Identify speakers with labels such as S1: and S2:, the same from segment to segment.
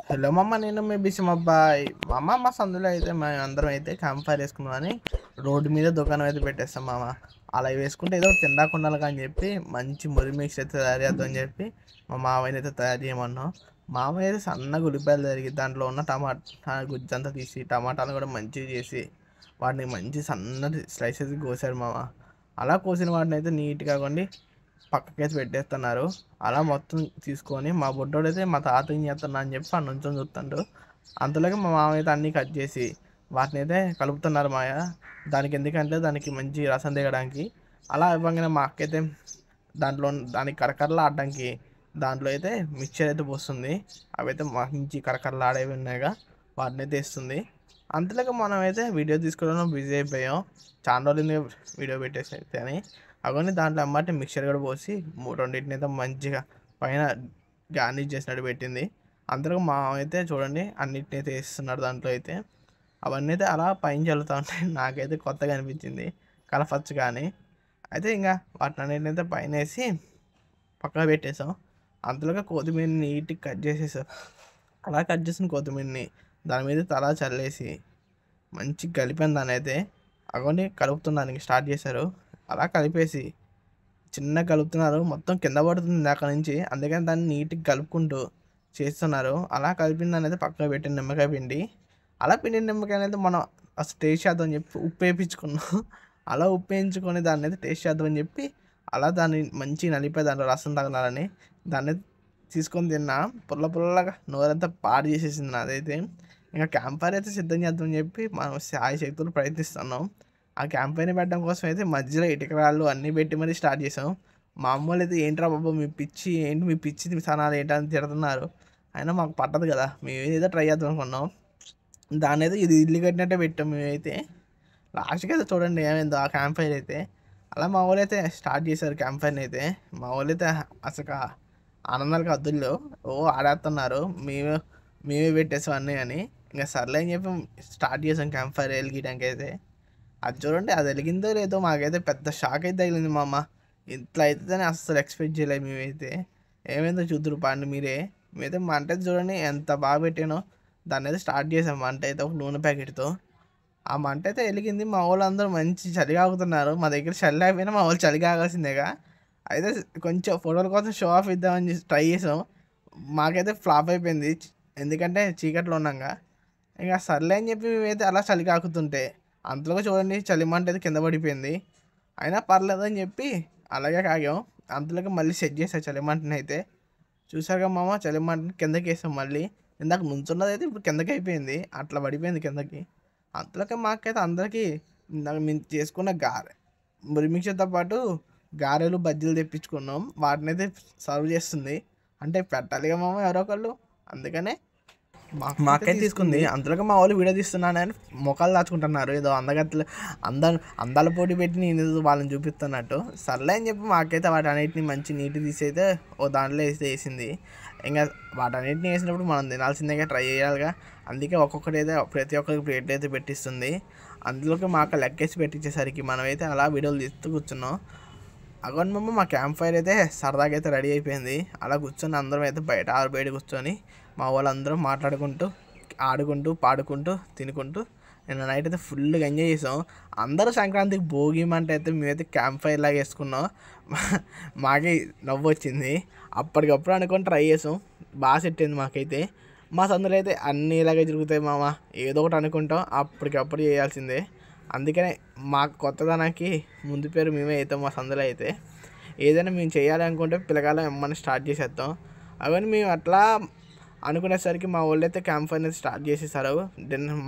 S1: Hello మమ్మ, నేను మీ బిషం అబ్బాయి. మా సందులో అయితే మేము అందరం అయితే క్యాంప్ ఫైర్ వేసుకున్నామని రోడ్డు మీద దుకాణం అయితే పెట్టేస్తాం మామ. అలా వేసుకుంటే ఏదో తిందాక ఉండాలి అని చెప్పి మంచి మురి మిక్స్ అయితే తయారు చేద్దాం అని చెప్పి మా మామయ్యని అయితే తయారు చేయమన్నాం. మామయ్య అయితే సన్నగా ఉల్లిపాయలు తరిగి దాంట్లో ఉన్న టమాటా గుజ్జంతా తీసి టమాటాలు కూడా మంచిగా చేసి వాటిని మంచి సన్నటి స్లైసెస్ కోసారు మామ. అలా కోసిన వాటిని అయితే నీట్గా కొండి పక్కకైతే పెట్టేస్తున్నారు. అలా మొత్తం తీసుకొని మా బుడ్డోడైతే మా తాత ఏం చేస్తున్నా అని చెప్పి అన్న నుంచొని చూస్తుంటాడు. అంతలోకి మా మామ అయితే అన్నీ కట్ చేసి వాటిని అయితే కలుపుతున్నారు మాయ. దానికి ఎందుకంటే దానికి మంచి రసం దిగడానికి. అలా ఇవ్వగానే మా అక్క అయితే దానికి కరకరలు ఆడడానికి దాంట్లో అయితే మిక్చర్ అయితే పోస్తుంది. అవి అయితే మంచి కరకరలు ఆడేవి ఉన్నాయిగా వాటిని అయితే ఇస్తుంది. అంతలోకి మనం అయితే వీడియో తీసుకోవడం బిజీ అయిపోయాం. చాలా రోజులు వీడియో పెట్టేసి అయితే అని అవన్నీ దాంట్లో అమ్మాటి మిక్చర్ కూడా పోసి రెండింటిని అయితే మంచిగా పైన గార్నిష్ చేసినట్టు పెట్టింది. అందరూ మా అయితే చూడండి అన్నిటిని అయితే వేస్తున్నాడు దాంట్లో అయితే. అవన్నీ అయితే అలా పైన చల్లుతూ ఉంటాయి. నాకైతే కొత్తగా అనిపించింది కలపచ్చు కానీ. అయితే ఇంకా వాటిని అన్నిటిని అయితే పైన వేసి పక్కన పెట్టేసాం. అంతలోగా కొత్తిమీరని నీట్గా కట్ చేసేసాం. అలా కట్ చేసిన కొత్తిమీరని దాని మీద తలా చల్లేసి మంచిగా కలిపాను. దాని అయితే అవన్నీ కలుపుతున్నానికి స్టార్ట్ చేశారు. అలా కలిపేసి చిన్న కలుపుతున్నారు, మొత్తం కింద పడుతుంది అక్కడ నుంచి. అందుకని దాన్ని నీట్గా కలుపుకుంటూ చేస్తున్నారు. అలా కలిపిన దాన్ని అయితే పక్కన పెట్టిన నిమ్మకాయ పిండి. అలా పిండిన నిమ్మకాయ అయితే మనం అసలు టేస్ట్ చేద్దామని చెప్పి ఉప్పు వేయించుకున్నాం. అలా ఉప్పు వేయించుకొని దాన్ని అయితే టేస్ట్ చేద్దామని చెప్పి అలా దాన్ని మంచిగా నలిపే దాంట్లో రసం తగలాలని దాన్ని తీసుకొని తిన్నా. పుల్లగా నోరంతా పాడు చేసేసింది నాదైతే. ఇంకా క్యాంప్ ఫైర్ అయితే సిద్ధం చేద్దామని చెప్పి మనం సాయి శక్తులు ప్రయత్నిస్తున్నాం. ఆ క్యాంపెయిన్ పెట్టడం కోసం అయితే మధ్యలో ఇటుకరాళ్ళు అన్నీ పెట్టి మరీ స్టార్ట్ చేసాం. మా అమ్మోళ్ళు అయితే ఏంట్రా బాబు మీ పిచ్చి ఏంటి, మీ పిచ్చి సనాలు ఏంటని తిడుతున్నారు. అయినా మాకు పట్టదు కదా, మేము ఏదో ట్రై చేద్దాం అనుకున్నాం. దాన్ని అయితే ఇది ఇల్లు కట్టినట్టే పెట్టాం మేమైతే. లాస్ట్కి అయితే చూడండి ఏమైందో ఆ క్యాంప్ ఫైర్ అయితే. అలా మా వాళ్ళు అయితే స్టార్ట్ చేశారు క్యాంప్ ఫైర్ని అయితే. మా వాళ్ళు అయితే అసలు ఆనందాలకు హద్దుల్లో ఆడేస్తున్నారు. మేమే పెట్టేసాం అన్నీ అని. ఇంకా సర్లే అని చెప్పి స్టార్ట్ చేసాం క్యాంప్ ఫైర్ వెలిగించడానికి అయితే. అది చూడండి అది వెలిగిందో లేదో మాకైతే పెద్ద షాక్ అయితే తగిలింది మా అమ్మ. ఇట్లా అవుతుందని అస్సలు ఎక్స్పెక్ట్ చేయలేదు మేమైతే. ఏమైందో చూద్దరు పండి మేమైతే మంట అయితే చూడండి ఎంత బాగా పెట్టానో. దాన్ని అయితే స్టార్ట్ చేసాం మంట అయితే ఒక నూనె ప్యాకెట్తో. ఆ మంట అయితే వెలిగింది. మా వాళ్ళు అందరూ మంచి చలి ఆగుతున్నారు. మా దగ్గర చలి అయిపోయినా మా వాళ్ళు చలి ఆగాల్సిందేగా. అయితే కొంచెం ఫోటోల కోసం షో ఆఫ్ ఇద్దామని ట్రై చేసాం. మాకైతే ఫ్లాప్ అయిపోయింది, ఎందుకంటే చీకట్లో ఉన్నాగా. ఇంకా సర్లే అని చెప్పి మేమైతే అలా చలి కాకుతుంటే అంతలోగా చూడండి చలిమంట అయితే కింద పడిపోయింది. అయినా పర్లేదని చెప్పి అలాగే కాగాం. అంతలోకి మళ్ళీ సెట్ చేసాం చలిమంటని అయితే. చూసాక మామ చలిమంటని కిందకి వేసాం మళ్ళీ. ఇందాక నుంచున్నది అయితే ఇప్పుడు కిందకి అయిపోయింది, అట్లా పడిపోయింది కిందకి. అంతలోకి మాకైతే అందరికీ ఇందాక మేము చేసుకున్న మురి మిక్చర్తో పాటు గారెలు బజ్జీలు తెప్పించుకున్నాం. వాటిని అయితే సర్వ్ చేస్తుంది. అంటే పెట్టాలిగా మామ ఎవరో ఒకళ్ళు, అందుకనే మాకైతే తీసుకుంది. అంతలోకి మా వాళ్ళు వీడియో తీస్తున్నానని మొక్కలు దాచుకుంటున్నారు. ఏదో అందాల పోటీ పెట్టి నేను వాళ్ళని చూపిస్తున్నట్టు. సర్లే అని చెప్పి మాకైతే వాటి అన్నిటిని మంచి నీటి తీసి అయితే ఓ దాంట్లో వేసింది. ఇంకా వాటన్నిటిని వేసినప్పుడు మనం తినాల్సిందేగా, ట్రై చేయాలిగా. అందుకే ఒక్కొక్కటి అయితే ప్రతి ఒక్కరికి ప్లేట్ అయితే పెట్టిస్తుంది. అందులోకి మాకు లెక్కేసి పెట్టించేసరికి మనమైతే అలా వీడియోలు తీస్తూ కూర్చున్నాం. అగోనమ్మ మా క్యాంప్ ఫైర్ అయితే సరదాగా అయితే రెడీ అయిపోయింది. అలా కూర్చొని అందరం అయితే బయట కూర్చొని మా వాళ్ళందరం మాట్లాడుకుంటూ ఆడుకుంటూ పాడుకుంటూ తినుకుంటూ నిన్న నైట్ అయితే ఫుల్గా ఎంజాయ్ చేసాం. అందరూ సంక్రాంతికి భోగి మంట అయితే మేమైతే క్యాంప్ ఫైర్ లాగా వేసుకున్నాం. మాకే నవ్వు వచ్చింది. అప్పటికప్పుడు అనుకొని ట్రై చేసాం, బాగా సెట్ అయింది మాకైతే. మా సందులో అయితే అన్నీ ఇలాగే జరుగుతాయి మామ, ఏదో ఒకటి అనుకుంటాం అప్పటికప్పుడు చేయాల్సిందే. అందుకనే మా కొత్తదనానికి ముందు పేరు మేమే అవుతాం. మా సందులో అయితే ఏదైనా మేము చేయాలి అనుకుంటే పిల్లగాల ఏమన్నా స్టార్ట్ చేసేస్తాం. అవన్నీ మేము అట్లా అనుకునేసరికి మా వాళ్ళు అయితే క్యాంప్ ఫైర్ అయితే స్టార్ట్ చేసేసారు.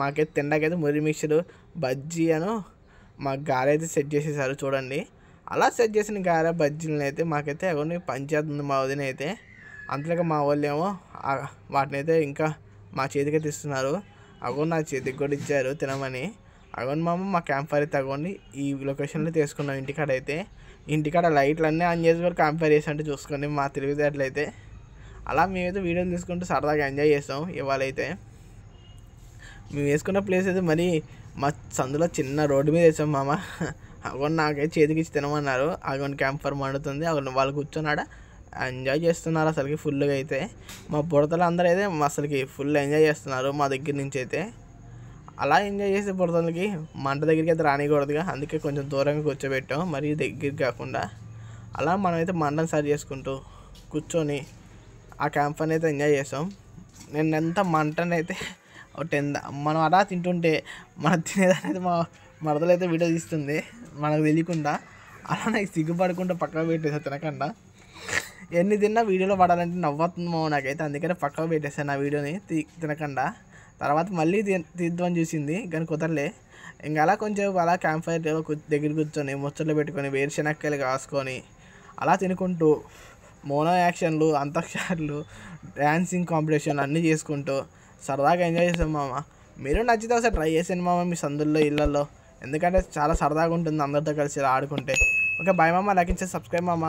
S1: మాకైతే తిండాకైతే మురి మిక్చరు బజ్జీ అను మా గారె అయితే సెట్ చేసేసారు చూడండి. అలా సెట్ చేసిన గారె బజ్జీలను అయితే మాకైతే అవన్నీ పనిచేస్తుంది మా వదిన అయితే. అంతలోకి మా వాళ్ళు ఏమో వాటిని అయితే ఇంకా మా చేతికైతే ఇస్తున్నారు. అగో నా చేతికి కూడా ఇచ్చారు తినమని. అగోని మా క్యాంప్ ఫైర్ అయితే అగోండి ఈ లొకేషన్లో తీసుకున్నాం. ఇంటికాడ అయితే ఇంటికాడ లైట్లు అన్నీ ఆన్ చేసి కూడా క్యాంప్ ఫైర్ చేసి అంటే చూసుకోండి మా తెలివితేటలైతే. అలా మేమైతే వీడియోలు తీసుకుంటూ సరదాగా ఎంజాయ్ చేస్తాం. ఇవాళైతే మేము వేసుకున్న ప్లేస్ అయితే మరి మా సందులో చిన్న రోడ్డు మీద వేసాం మామ. అగోని నాకైతే చేతికి ఇచ్చి తినమన్నారు. అగోని క్యాంప్ ఫైర్ మండుతుంది. అగోని వాళ్ళు కూర్చున్నాడా ఎంజాయ్ చేస్తున్నారు అసలుకి ఫుల్గా అయితే. మా బుడతలు అందరూ అయితే అసలుకి ఫుల్ ఎంజాయ్ చేస్తున్నారు మా దగ్గర నుంచి అయితే. అలా ఎంజాయ్ చేసే బుడతలకి మంట దగ్గరికి అయితే రానికూడదుగా, అందుకే కొంచెం దూరంగా కూర్చోబెట్టాం, మరీ దగ్గరికి కాకుండా. అలా మనమైతే మంటను సరి చేసుకుంటూ కూర్చొని ఆ క్యాంప్ ఫైర్ అయితే ఎంజాయ్ చేసాం. నిన్నంతా మంటనైతే మనం అలా తింటుంటే మనం తినేదనేది మా మరదలైతే వీడియో తీస్తుంది మనకు తెలియకుండా. అలా నాకు సిగ్గుపడకుండా పక్కకు పెట్టేసా తినకుండా. ఎన్ని తిన్నా వీడియోలో పడాలంటే నవ్వుతుందో నాకైతే, అందుకనే పక్కకు పెట్టేసాను ఆ వీడియోని తినకుండా. తర్వాత మళ్ళీ తీద్దామని చూసింది కానీ కుదరలే. ఇంకా అలా కొంచెం అలా క్యాంప్ ఫైర్ దగ్గర కూర్చొని ముచ్చట్లు పెట్టుకొని వేరుశనక్కాయలు కాసుకొని అలా తినుకుంటూ మోనో యాక్షన్లు, అంతాక్షరాలు, డ్యాన్సింగ్ కాంపిటీషన్లు అన్నీ చేసుకుంటూ సరదాగా ఎంజాయ్ చేసాం మామ. మీరు నచ్చితే ఒకసారి ట్రై చేసాను మామ మీ సందుల్లో ఇళ్ళల్లో, ఎందుకంటే చాలా సరదాగా ఉంటుంది అందరితో కలిసి ఇలా ఆడుకుంటే. ఓకే బాయ్ మామ, లైక్ అండ్ సబ్స్క్రైబ్ మామ.